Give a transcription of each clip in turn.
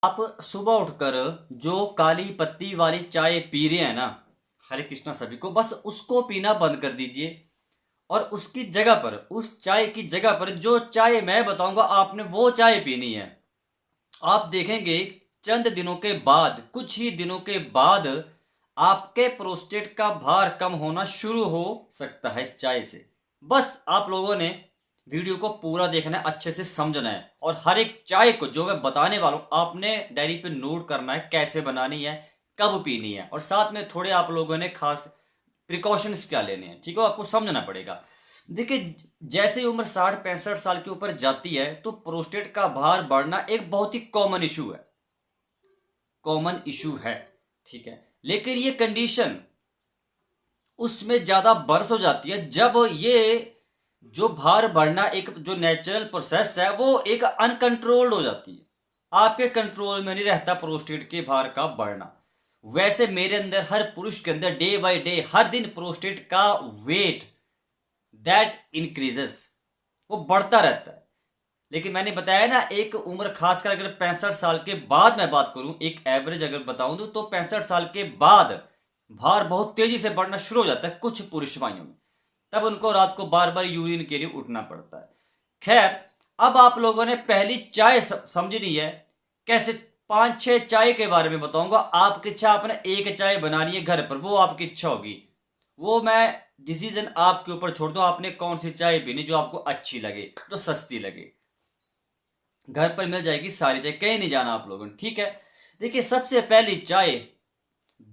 आप सुबह उठकर जो काली पत्ती वाली चाय पी रहे हैं ना, हरे कृष्णा सभी को, बस उसको पीना बंद कर दीजिए। और उसकी जगह पर, उस चाय की जगह पर जो चाय मैं बताऊंगा आपने वो चाय पीनी है। आप देखेंगे चंद दिनों के बाद, कुछ ही दिनों के बाद आपके प्रोस्टेट का भार कम होना शुरू हो सकता है इस चाय से। बस आप लोगों ने वीडियो को पूरा देखना है, अच्छे से समझना है, और हर एक चाय को जो मैं बताने वाला हूँ आपने डायरी पे नोट करना है, कैसे बनानी है, कब पीनी है, और साथ में थोड़े आप लोगों ने खास प्रिकॉशंस क्या लेने हैं। ठीक है, आपको समझना पड़ेगा। देखिए, जैसे ही उम्र 60-65 साल के ऊपर जाती है तो प्रोस्टेट का भार बढ़ना एक बहुत ही कॉमन इशू है, कॉमन इशू है। ठीक है, लेकिन ये कंडीशन उसमें ज़्यादा बर्स हो जाती है जब ये जो भार बढ़ना एक जो नेचुरल प्रोसेस है वो एक अनकंट्रोल्ड हो जाती है। आपके कंट्रोल में नहीं रहता प्रोस्टेट के भार का बढ़ना। वैसे मेरे अंदर, हर पुरुष के अंदर डे बाय डे हर दिन प्रोस्टेट का वेट दैट इंक्रीजेस, वो बढ़ता रहता है। लेकिन मैंने बताया ना, एक उम्र खासकर अगर 65 साल के बाद मैं बात करूं, एक एवरेज अगर बताऊं तो 65 साल के बाद भार बहुत तेजी से बढ़ना शुरू हो जाता है कुछ पुरुष वाइयों में। तब उनको रात को बार बार यूरिन के लिए उठना पड़ता है। खैर, अब आप लोगों ने पहली चाय समझनी है। कैसे? 5-6 चाय के बारे में बताऊंगा। आपकी इच्छा, आपने एक चाय बनानी है घर पर, वो आपकी इच्छा होगी। वो मैं डिसीजन आपके ऊपर छोड़ दूं, आपने कौन सी चाय पीनी जो आपको अच्छी लगे, जो सस्ती लगे। घर पर मिल जाएगी सारी चाय, कहीं नहीं जाना आप लोगों ने। ठीक है, देखिए, सबसे पहली चाय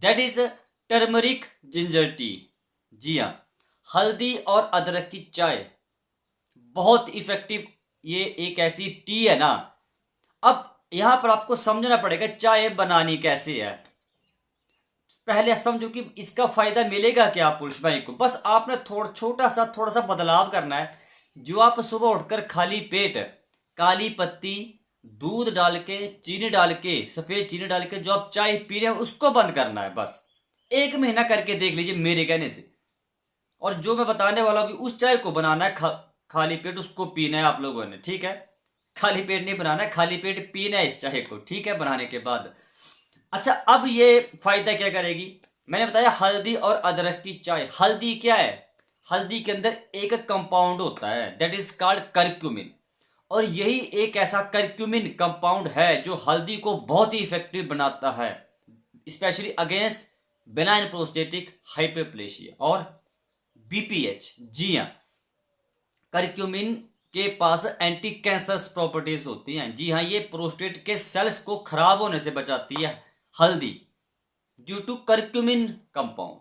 that is turmeric ginger tea. जी हाँ, हल्दी और अदरक की चाय, बहुत इफेक्टिव। ये एक ऐसी टी है ना। अब यहां पर आपको समझना पड़ेगा चाय बनानी कैसे है। पहले आप समझो कि इसका फायदा मिलेगा क्या पुरुष भाई को। बस आपने थोड़ा सा बदलाव करना है। जो आप सुबह उठकर खाली पेट काली पत्ती, दूध डाल के, चीनी डाल के, सफेद चीनी डाल के जो आप चाय पी रहे हैं उसको बंद करना है। बस 1 महीना करके देख लीजिए मेरे कहने से। और जो मैं बताने वाला हूँ उस चाय को बनाना है, खाली पेट उसको पीना है आप लोगों ने। ठीक है, खाली पेट नहीं बनाना है, खाली पेट पीना है इस चाय को। ठीक है, बनाने के बाद। अच्छा, अब ये फायदा क्या करेगी? मैंने बताया हल्दी और अदरक की चाय। हल्दी क्या है? हल्दी के अंदर एक कंपाउंड होता है दैट इज कॉल्ड करक्यूमिन। और यही एक ऐसा करक्यूमिन कंपाउंड है जो हल्दी को बहुत ही इफेक्टिव बनाता है, specially against benign prostatic hyperplasia और बीपीएच। जी हाँ, करक्यूमिन के पास एंटी कैंसरस प्रॉपर्टीज होती हैं। जी हाँ, ये प्रोस्टेट के सेल्स को खराब होने से बचाती है हल्दी, ड्यू टू करक्यूमिन कंपाउंड।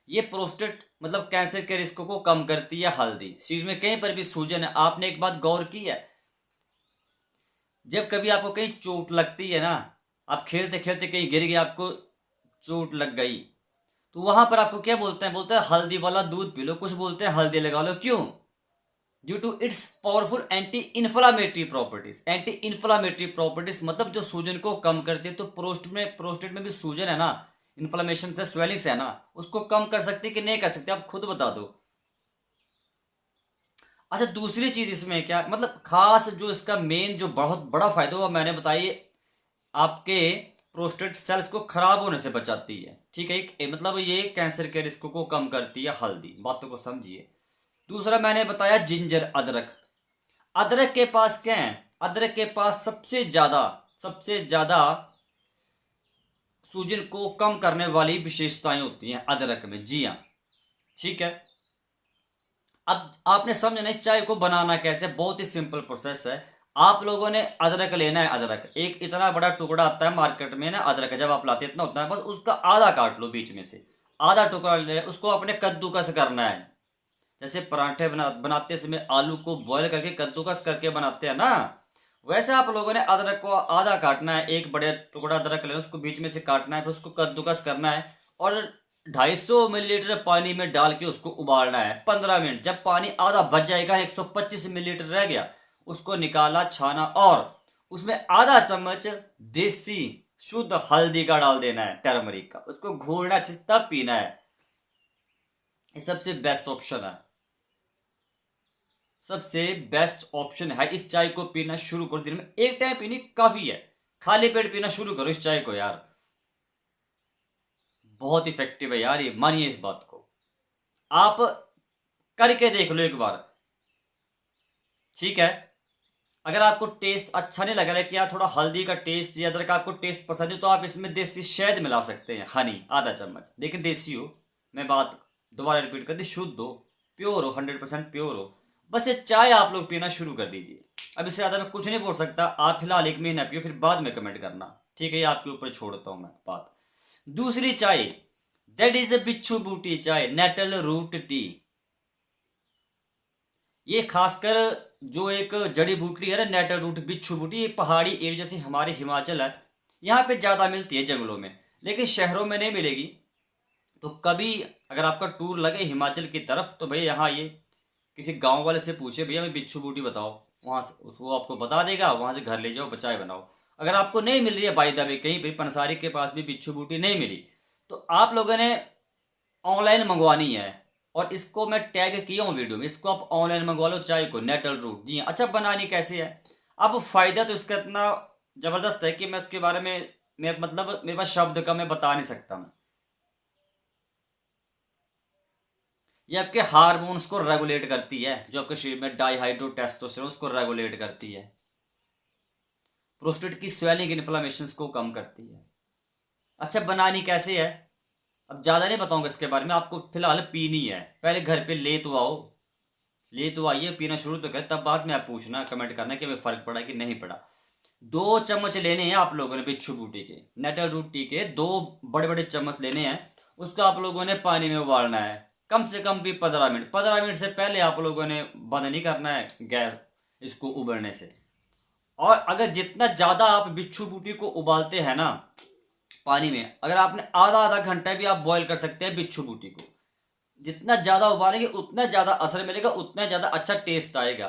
ये प्रोस्टेट मतलब कैंसर के रिस्क को कम करती है हल्दी। शरीर में कहीं पर भी सूजन है, आपने एक बात गौर की है, जब कभी आपको कहीं चोट लगती है ना, आप खेलते खेलते कहीं गिर गए, आपको चोट लग गई, तो वहां पर आपको क्या बोलते हैं? बोलते हैं हल्दी वाला दूध पी लो, कुछ बोलते हैं हल्दी लगा लो। क्यों? Due to its powerful anti inflammatory properties. Anti inflammatory properties मतलब जो सूजन को कम करती है। तो प्रोस्टेट में भी सूजन है ना, इन्फ्लामेशन से, स्वेलिंग से है ना, उसको कम कर सकती है कि नहीं कर सकती? आप खुद बता दो। अच्छा, दूसरी चीज इसमें क्या मतलब खास, जो इसका मेन जो बहुत बड़ा फायदा हुआ मैंने बताई, आपके प्रोस्टेट सेल्स को खराब होने से बचाती है। ठीक है, मतलब ये कैंसर के रिस्क को कम करती है हल्दी। बातों को समझिए। दूसरा मैंने बताया जिंजर, अदरक। अदरक के पास क्या है? अदरक के पास सबसे ज्यादा सूजन को कम करने वाली विशेषताएं होती हैं अदरक में। जी हाँ, ठीक है। अब आपने समझना इस चाय को बनाना कैसे। बहुत ही सिंपल प्रोसेस है। आप लोगों ने अदरक लेना है। अदरक एक इतना बड़ा टुकड़ा आता है मार्केट में ना, अदरक जब आप लाते इतना होता है, बस उसका आधा काट लो बीच में से, आधा टुकड़ा ले, उसको अपने कद्दूकस करना है। जैसे पराठे बनाते समय आलू को बॉयल करके कद्दूकस करके बनाते हैं ना, वैसे आप लोगों ने अदरक को आधा काटना है। एक बड़े टुकड़ा अदरक लेना, उसको बीच में से काटना है, फिर उसको कद्दूकस करना है, और 250 मिलीलीटर पानी में डाल के उसको उबालना है 15 मिनट। जब पानी आधा बच जाएगा, 125 मिलीलीटर रह गया, उसको निकाला, छाना, और उसमें आधा चम्मच देसी शुद्ध हल्दी का डाल देना है, टर्मरिक का। उसको घोलना, चिस्ता पीना है। ये सबसे बेस्ट ऑप्शन है, सबसे बेस्ट ऑप्शन है। इस चाय को पीना शुरू करो, दिन में एक टाइम पीनी काफी है। खाली पेट पीना शुरू करो इस चाय को यार, बहुत इफेक्टिव है यार ये, मानिए इस बात को, आप करके देख लो एक बार, ठीक है। अगर आपको टेस्ट अच्छा नहीं लग रहा है कि यार थोड़ा हल्दी का टेस्ट या अदरक का आपको टेस्ट पसंद है, तो आप इसमें देसी शहद मिला सकते हैं, हनी आधा चम्मच, लेकिन देसी हो, मैं बात दोबारा रिपीट कर दी, शुद्ध हो, प्योर हो, 100% प्योर हो, बस ये चाय आप लोग पीना शुरू कर दीजिए। अब इससे ज़्यादा मैं कुछ नहीं बोल सकता, आप फिलहाल 1 महीना पियो, फिर बाद में कमेंट करना, ठीक है, ये आपके ऊपर छोड़ता हूँ मैं बात। दूसरी चाय, दैट इज ए बिच्छू बूटी चाय, नेटल रूट टी। ये खासकर जो एक जड़ी बूटी है ना, नेटल रूट, बिच्छू बूटी, ये पहाड़ी एरिया जैसे हमारे हिमाचल है, यहाँ पे ज़्यादा मिलती है जंगलों में, लेकिन शहरों में नहीं मिलेगी। तो कभी अगर आपका टूर लगे हिमाचल की तरफ, तो भैया यहाँ ये किसी गांव वाले से पूछे, भैया मैं बिच्छू बूटी बताओ, वहाँ से उसको आपको बता देगा, वहाँ से घर ले जाओ, बचाए बनाओ। अगर आपको नहीं मिल रही है बाई द वे, कहीं भी पंसारी के पास भी बिच्छू बूटी नहीं मिली, तो आप लोगों ने ऑनलाइन मंगवानी है, और इसको मैं टैग किया हूँ वीडियो में, इसको आप ऑनलाइन मंगवा लो चाय को, नेटल रूट। जी हाँ, अच्छा बनानी कैसे है, अब फायदा तो इसका इतना ज़बरदस्त है कि मैं उसके बारे में, मैं मतलब मेरे पास शब्द का मैं बता नहीं सकता मैं। ये आपके हार्मोन्स को रेगुलेट करती है, जो आपके शरीर में डाईहाइड्रो टेस्टोस्टेरोन, उसको रेगुलेट करती है, प्रोस्टेट की स्वेलिंग इन्फ्लामेशन को कम करती है। अच्छा बनानी कैसे है, अब ज़्यादा नहीं बताऊंगा इसके बारे में, आपको फिलहाल पीनी है, पहले घर पे ले तो आओ, ले तो आइए, पीना शुरू तो करें, तब बाद में आप पूछना, कमेंट करना कि हमें फ़र्क पड़ा कि नहीं पड़ा। 2 चम्मच लेने हैं आप लोगों ने बिच्छू बूटी के, नेटल रूट टी के 2 बड़े बड़े चम्मच लेने हैं, उसको आप लोगों ने पानी में उबालना है, कम से कम भी 15 मिनट, 15 मिनट से पहले आप लोगों ने बंद नहीं करना है गैस इसको उबलने से। और अगर जितना ज़्यादा आप बिच्छू बूटी को उबालते हैं ना पानी में, अगर आपने आधा आधा घंटा भी आप बॉईल कर सकते हैं बिच्छू बूटी को, जितना ज़्यादा उबालेंगे उतना ज़्यादा असर मिलेगा, उतना ज़्यादा अच्छा टेस्ट आएगा।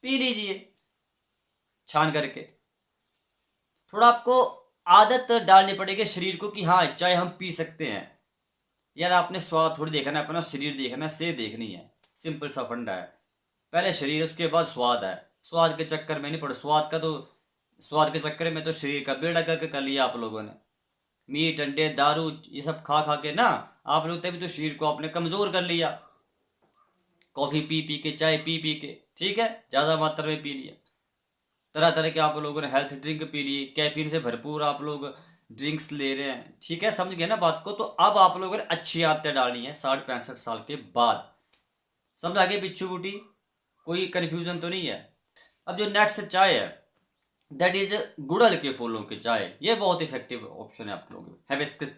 पी लीजिए छान करके, थोड़ा आपको आदत डालनी पड़ेगी शरीर को कि हाँ चाय हम पी सकते हैं। यार आपने स्वाद थोड़ी देखना है, अपना शरीर देखना है, सेहत देखनी है, सिंपल सा फंडा है, पहले शरीर उसके बाद स्वाद है, स्वाद के चक्कर में नहीं पड़ो, स्वाद के चक्कर में तो शरीर का बेड़ा करके कर लिया आप लोगों ने, मीट अंडे दारू ये सब खा खा के ना, आप लोग तभी तो शरीर को आपने कमज़ोर कर लिया, कॉफ़ी पी पी के, चाय पी पी के, ठीक है, ज़्यादा मात्रा में पी लिया, तरह तरह के आप लोगों ने हेल्थ ड्रिंक पी लिए, कैफीन से भरपूर आप लोग ड्रिंक्स ले रहे हैं, ठीक है, समझ गए ना बात को। तो अब आप लोगों ने अच्छी आदतें डालनी है 60-65 साल के बाद, समझ आ गई बिच्छू बूटी, कोई कन्फ्यूजन तो नहीं है। अब जो नेक्स्ट चाय है, दैट इज गुड़हल के फूलों की चाय, ये बहुत इफेक्टिव ऑप्शन है आप लोगों के,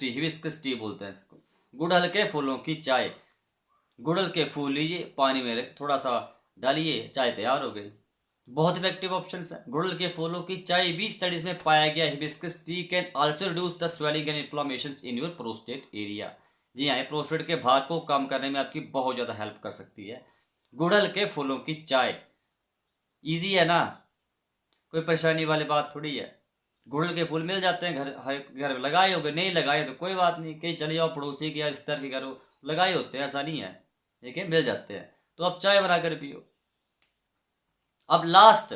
हिबिस्कस टी बोलते हैं इसको, गुड़हल के फूलों की चाय। गुड़हल के फूल लीजिए, पानी में थोड़ा सा डालिए, चाय तैयार हो गई, बहुत इफेक्टिव ऑप्शन है। गुड़हल के फूलों की चाय 20 स्टडीज में पाया गया hibiscus tea can also reduce the swelling and inflammation in your prostate area. जी हाँ, प्रोस्टेट के भार को कम करने में आपकी बहुत ज़्यादा हेल्प कर सकती है गुड़हल के फूलों की चाय। इजी है ना, कोई परेशानी वाली बात थोड़ी है। गुड़हल के फूल मिल जाते हैं, घर में लगाए होंगे, नहीं लगाए तो कोई बात नहीं, कहीं चले जाओ पड़ोसी के या रिश्तेदार के घर, लगाए होते हैं, ऐसा नहीं है, ठीक है, मिल जाते हैं, तो अब चाय बनाकर पियो। अब last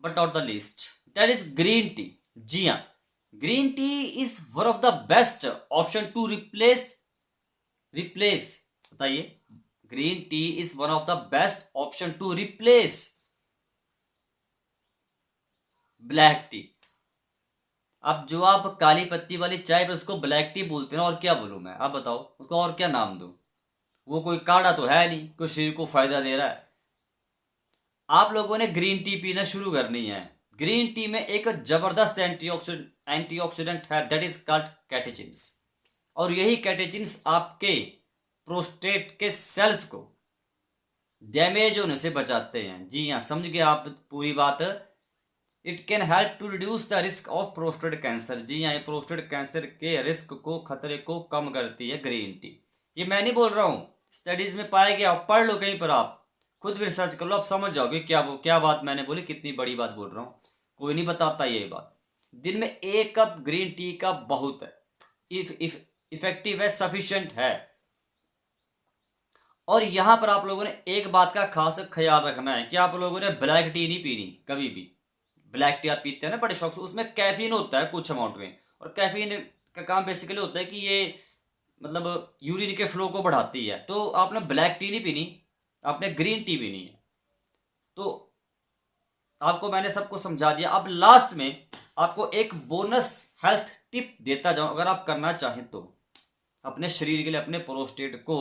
but not the least, that is green tea. जी हाँ, green tea is one of the best option to replace बताइए, green tea is one of the best option to replace black tea. अब जो आप काली पत्ती वाली चाय पे उसको ब्लैक टी बोलते हैं ना, और क्या बोलूं मैं, आप बताओ उसको और क्या नाम दूं, वो कोई काढ़ा तो है नहीं कोई शरीर को फायदा दे रहा है। आप लोगों ने ग्रीन टी पीना शुरू करनी है। ग्रीन टी में एक जबरदस्त एंटीऑक्सीडेंट है, दैट इज कॉल्ड कैटेचिन्स, और यही कैटेचिन्स आपके प्रोस्टेट के सेल्स को डैमेज होने से बचाते हैं। जी हाँ, समझ गए आप पूरी बात। It can help to reduce the risk of prostate cancer. जी हाँ, ये प्रोस्टेट कैंसर के रिस्क को, खतरे को कम करती है ग्रीन टी। ये मैं नहीं बोल रहा हूँ, स्टडीज में पाया गया, पढ़ लो कहीं पर, आप खुद भी रिसर्च कर लो, आप समझ जाओगे क्या बात मैंने बोली, कितनी बड़ी बात बोल रहा हूँ, कोई नहीं बताता ये बात। दिन में 1 कप ग्रीन टी का बहुत है, इफ इफेक्टिव है, सफिशिएंट है। और यहाँ पर आप लोगों ने एक बात का खास ख्याल रखना है कि आप लोगों ने ब्लैक टी नहीं पीनी कभी भी, ब्लैक टी आप पीते हैं ना बड़े शौक से, उसमें कैफीन होता है कुछ अमाउंट में, और कैफीन का काम बेसिकली होता है कि ये मतलब यूरिन के फ्लो को बढ़ाती है। तो आपने ब्लैक टी नहीं पीनी, आपने ग्रीन टी पीनी है। तो आपको मैंने सबको समझा दिया। अब लास्ट में आपको एक बोनस हेल्थ टिप देता जाऊं, अगर आप करना चाहें तो, अपने शरीर के लिए, अपने प्रोस्टेट को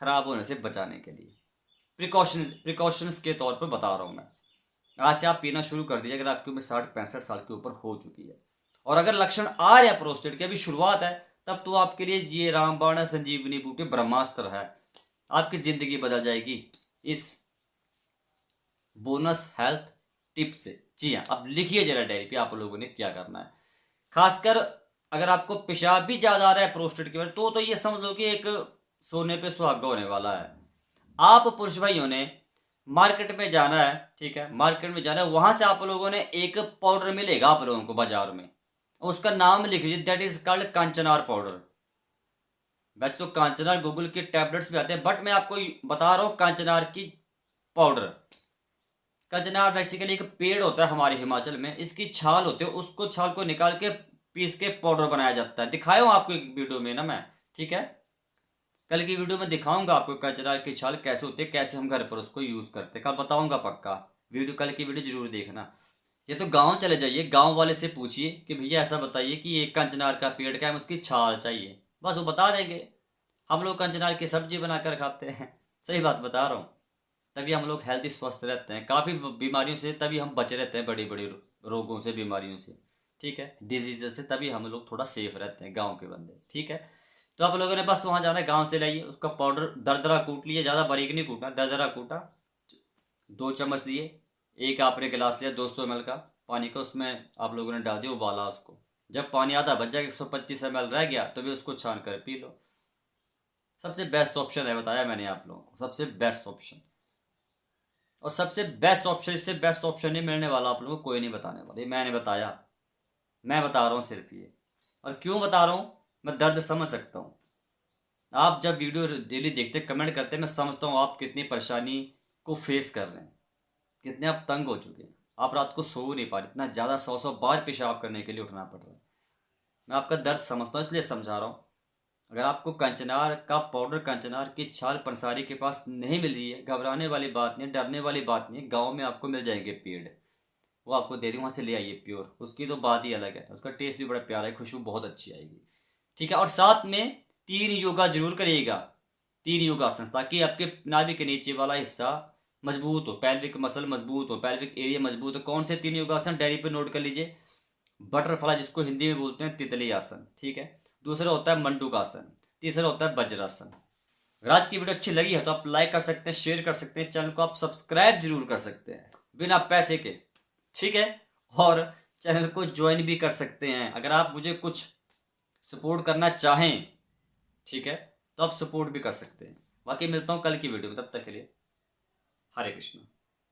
खराब होने से बचाने के लिए प्रिकॉशंस के तौर पर बता रहा हूं मैं। आज से आप पीना शुरू कर दीजिए अगर आपकी उम्र 60-65 साल के ऊपर हो चुकी है, और अगर लक्षण आ रहे हैं प्रोस्टेट के, अभी शुरुआत है, तब तो आपके लिए ये रामबाण संजीवनी बूटी ब्रह्मास्त्र है। आपकी जिंदगी बदल जाएगी इस बोनस हेल्थ टिप से। जी हाँ, अब लिखिए जरा डायरी पे आप लोगों ने क्या करना है। खासकर अगर आपको पेशाब भी ज्यादा आ रहा है प्रोस्टेट की वजह, तो ये समझ लो कि एक सोने पे सुहागा होने वाला है। आप पुरुष भाइयों ने मार्केट में जाना है, ठीक है, मार्केट में जाना है, वहां से आप लोगों ने एक पाउडर मिलेगा आप लोगों को बाजार में, उसका नाम लिख लीजिए, दैट इज कॉल्ड कांचनार पाउडर। वैसे तो कांचनार गूगल के टैबलेट्स भी आते हैं, बट मैं आपको बता रहा हूँ कांचनार की पाउडर। कांचनार बेसिकली एक पेड़ होता है हमारे हिमाचल में, इसकी छाल होती है, उसको छाल को निकाल के पीस के पाउडर बनाया जाता है। दिखाया हूँ आपको एक वीडियो में ना मैं, ठीक है, कल की वीडियो में दिखाऊंगा आपको कचरा की छाल कैसे होती है, कैसे हम घर पर उसको यूज करते हैं, कल बताऊंगा पक्का। वीडियो, कल की वीडियो जरूर देखना। ये तो गांव चले जाइए, गांव वाले से पूछिए कि भैया ऐसा बताइए कि ये कंचनार का पेड़ का है, उसकी छाल चाहिए, बस वो बता देंगे। हम लोग कंचनार की सब्जी बनाकर खाते हैं। सही बात बता रहा हूँ। तभी हम लोग हेल्दी स्वस्थ रहते हैं, काफ़ी बीमारियों से तभी हम बचे रहते हैं, बड़ी बड़ी रोगों से, बीमारियों से, ठीक है, डिजीज से, तभी हम लोग थोड़ा सेफ रहते हैं गाँव के बंदे, ठीक है। तो आप लोगों ने बस वहाँ जाना है, गाँव से लाइए उसका पाउडर, दरदरा कूट लिए, ज़्यादा बारीक नहीं कूटना, दरदरा कूटा, 2 चम्मच लिए, एक आपने गिलास लिया 200 ml का पानी का, उसमें आप लोगों ने डाल दिया, उबाला उसको। जब पानी आधा बच जाए, 125 ml रह गया, तो भी उसको छान कर पी लो। सबसे बेस्ट ऑप्शन है, बताया मैंने आप लोगों को, सबसे बेस्ट ऑप्शन। और सबसे बेस्ट ऑप्शन, इससे बेस्ट ऑप्शन नहीं मिलने वाला आप लोगों को, कोई नहीं बताने वाला, ये मैंने बताया, मैं बता रहा हूँ सिर्फ ये। और क्यों बता रहा हूँ, मैं दर्द समझ सकता हूँ। आप जब वीडियो डेली देखते, कमेंट करते, मैं समझता हूँ आप कितनी परेशानी को फेस कर रहे हैं, कितने आप तंग हो चुके हैं, आप रात को सो नहीं पा रहे, इतना ज़्यादा 100 बार पेशाब करने के लिए उठना पड़ रहा है। मैं आपका दर्द समझता हूँ, इसलिए समझा रहा हूँ। अगर आपको कंचनार का पाउडर, कंचनार की छाल पंसारी के पास नहीं मिल रही है, घबराने वाली बात नहीं है, डरने वाली बात नहीं है, गाँव में आपको मिल जाएंगे पेड़, वो आपको दे देंगे, वहाँ से ले आइए प्योर, उसकी तो बात ही अलग है, उसका टेस्ट भी बड़ा प्यारा है, खुशबू बहुत अच्छी आएगी, ठीक है। और साथ में 3 योगा जरूर करिएगा, 3 योगासन, ताकि आपके नाभि के नीचे वाला हिस्सा मजबूत हो, पैल्विक मसल मजबूत हो, पैल्विक एरिया मजबूत हो। कौन से 3 योगासन, डायरी पे नोट कर लीजिए। बटरफ्लाई, जिसको हिंदी में बोलते हैं तितली आसन, ठीक है। दूसरा होता है मंडूकासन। तीसरा होता है वज्रासन। अगर आज की वीडियो अच्छी लगी है तो आप लाइक कर सकते हैं, शेयर कर सकते हैं, इस चैनल को आप सब्सक्राइब जरूर कर सकते हैं बिना पैसे के, ठीक है। और चैनल को ज्वाइन भी कर सकते हैं अगर आप मुझे कुछ सपोर्ट करना चाहें, ठीक है, तो आप सपोर्ट भी कर सकते हैं। बाकी मिलता हूँ कल की वीडियो में, तब तक के लिए हरे कृष्ण।